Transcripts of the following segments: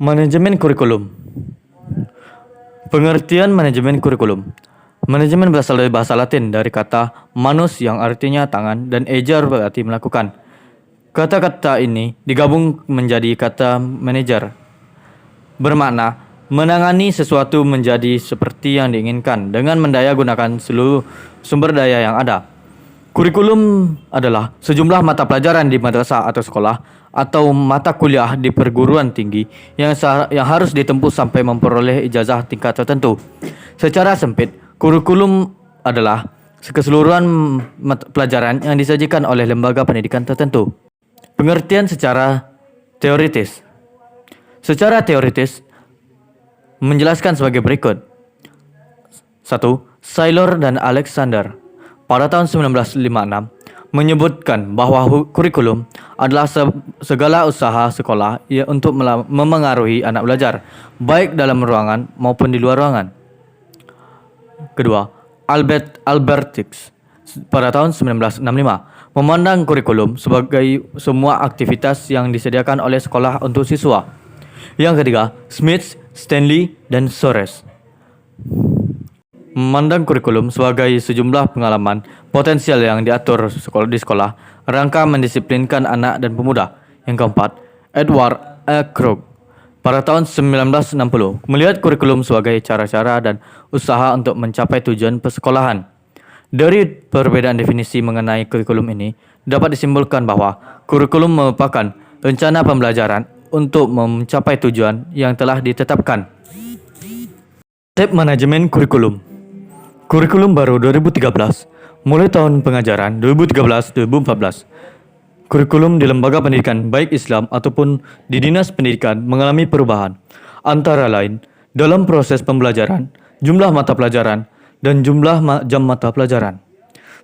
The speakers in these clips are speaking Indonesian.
Manajemen kurikulum. Pengertian manajemen kurikulum. Manajemen berasal dari bahasa Latin dari kata manus yang artinya tangan dan ejar berarti melakukan. Kata-kata ini digabung menjadi kata manajer, bermakna menangani sesuatu menjadi seperti yang diinginkan dengan mendaya gunakan seluruh sumber daya yang ada. Kurikulum adalah sejumlah mata pelajaran di madrasah atau sekolah atau mata kuliah di perguruan tinggi yang harus ditempuh sampai memperoleh ijazah tingkat tertentu. Secara sempit, kurikulum adalah keseluruhan mata pelajaran yang disajikan oleh lembaga pendidikan tertentu. Pengertian secara teoritis. Secara teoritis menjelaskan sebagai berikut. 1. Saylor dan Alexander pada tahun 1956 menyebutkan bahwa kurikulum adalah segala usaha sekolah untuk memengaruhi anak belajar, baik dalam ruangan maupun di luar ruangan. Kedua, Albertix pada tahun 1965 memandang kurikulum sebagai semua aktivitas yang disediakan oleh sekolah untuk siswa. Yang ketiga, Smith, Stanley, dan Sores memandang kurikulum sebagai sejumlah pengalaman potensial yang diatur di sekolah, rangka mendisiplinkan anak dan pemuda. Yang keempat, Edward A. Krug pada tahun 1960 melihat kurikulum sebagai cara-cara dan usaha untuk mencapai tujuan persekolahan. Dari perbedaan definisi mengenai kurikulum ini, dapat disimpulkan bahwa kurikulum merupakan rencana pembelajaran untuk mencapai tujuan yang telah ditetapkan. Konsep manajemen kurikulum. Kurikulum baru 2013, mulai tahun pengajaran 2013-2014. Kurikulum di lembaga pendidikan baik Islam ataupun di dinas pendidikan mengalami perubahan, antara lain dalam proses pembelajaran, jumlah mata pelajaran, dan jumlah jam mata pelajaran.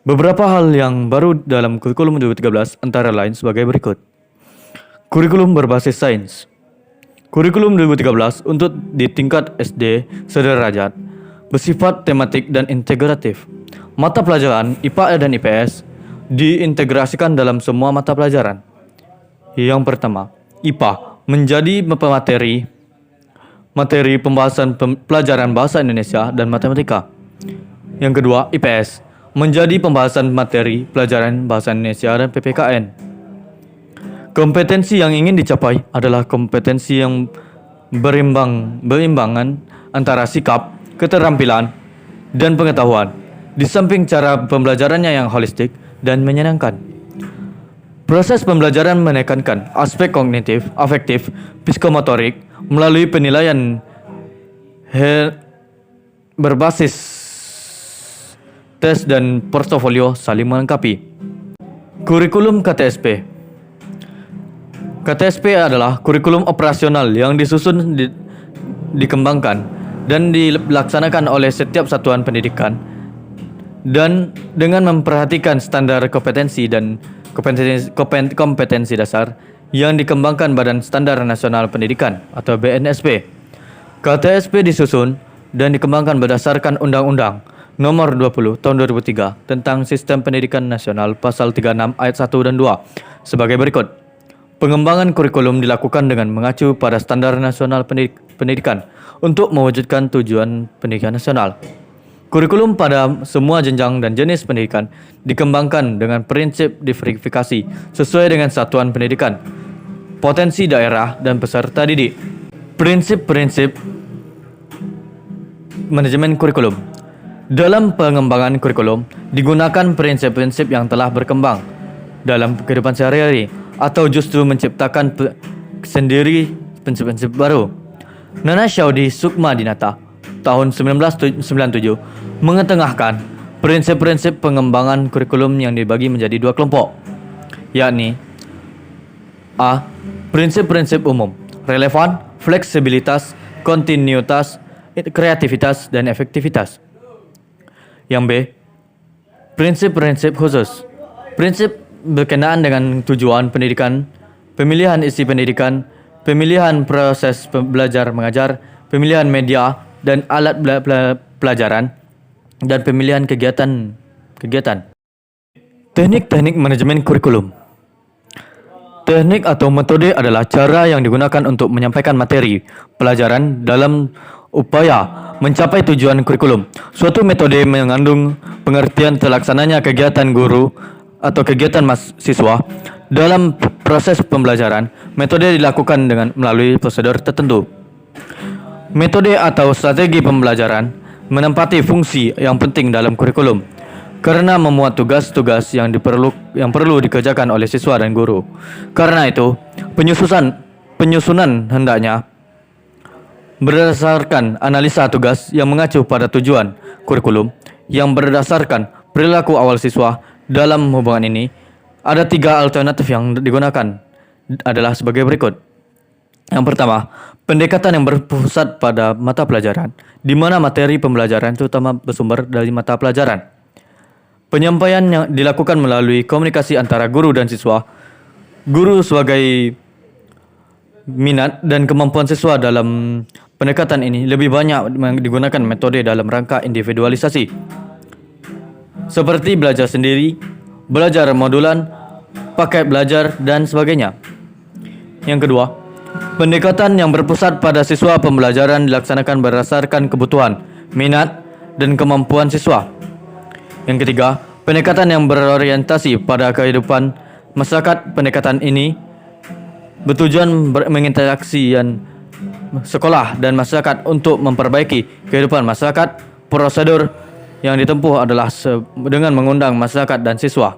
Beberapa hal yang baru dalam kurikulum 2013 antara lain sebagai berikut. Kurikulum berbasis sains. Kurikulum 2013 untuk di tingkat SD sederajat bersifat tematik dan integratif. Mata pelajaran IPA dan IPS diintegrasikan dalam semua mata pelajaran. Yang pertama, IPA menjadi materi pembahasan pelajaran bahasa Indonesia dan matematika. Yang kedua, IPS menjadi pembahasan materi pelajaran bahasa Indonesia dan PPKN. Kompetensi yang ingin dicapai adalah kompetensi yang berimbangan antara sikap, keterampilan, dan pengetahuan, di samping cara pembelajarannya yang holistik dan menyenangkan. Proses pembelajaran menekankan aspek kognitif, afektif, psikomotorik melalui penilaian berbasis tes dan portofolio saling melengkapi. Kurikulum KTSP. KTSP adalah kurikulum operasional yang disusun, dikembangkan, dan dilaksanakan oleh setiap satuan pendidikan dan dengan memperhatikan standar kompetensi dan kompetensi dasar yang dikembangkan Badan Standar Nasional Pendidikan atau BNSP. KTSP disusun dan dikembangkan berdasarkan Undang-Undang Nomor 20 Tahun 2003 tentang Sistem Pendidikan Nasional Pasal 36 Ayat 1 dan 2 sebagai berikut. Pengembangan kurikulum dilakukan dengan mengacu pada standar nasional pendidikan untuk mewujudkan tujuan pendidikan nasional. Kurikulum pada semua jenjang dan jenis pendidikan dikembangkan dengan prinsip diverifikasi sesuai dengan satuan pendidikan, potensi daerah, dan peserta didik. Prinsip-prinsip manajemen kurikulum. Dalam pengembangan kurikulum digunakan prinsip-prinsip yang telah berkembang dalam kehidupan sehari-hari atau justru menciptakan sendiri prinsip-prinsip baru. Nana Syaudi Sukma Dinata tahun 1997 mengetengahkan prinsip-prinsip pengembangan kurikulum yang dibagi menjadi dua kelompok, yakni A. Prinsip-prinsip umum, relevan, fleksibilitas, kontinuitas, kreativitas, dan efektivitas. Yang B. Prinsip-prinsip khusus, prinsip berkenaan dengan tujuan pendidikan, pemilihan isi pendidikan, pemilihan proses belajar mengajar, pemilihan media dan alat pelajaran, dan pemilihan kegiatan. Teknik-teknik manajemen kurikulum. Teknik atau metode adalah cara yang digunakan untuk menyampaikan materi pelajaran dalam upaya mencapai tujuan kurikulum. Suatu metode mengandung pengertian terlaksananya kegiatan guru atau kegiatan mahasiswa dalam proses pembelajaran. Metode dilakukan dengan melalui prosedur tertentu. Metode atau strategi pembelajaran menempati fungsi yang penting dalam kurikulum karena memuat tugas-tugas yang perlu dikerjakan oleh siswa dan guru. Karena itu, penyusunan hendaknya berdasarkan analisa tugas yang mengacu pada tujuan kurikulum yang berdasarkan perilaku awal siswa. Dalam hubungan ini, ada 3 alternatif yang digunakan adalah sebagai berikut. Yang pertama, pendekatan yang berpusat pada mata pelajaran, di mana materi pembelajaran terutama bersumber dari mata pelajaran. Penyampaian yang dilakukan melalui komunikasi antara guru dan siswa. Guru sebagai minat dan kemampuan siswa dalam pendekatan ini lebih banyak digunakan metode dalam rangka individualisasi. Seperti belajar sendiri, belajar modulan, paket belajar, dan sebagainya. Yang kedua, pendekatan yang berpusat pada siswa pembelajaran dilaksanakan berdasarkan kebutuhan, minat, dan kemampuan siswa. Yang ketiga, pendekatan yang berorientasi pada kehidupan masyarakat. Pendekatan ini bertujuan menginteraksi sekolah dan masyarakat untuk memperbaiki kehidupan masyarakat. Prosedur yang ditempuh adalah dengan mengundang masyarakat dan siswa.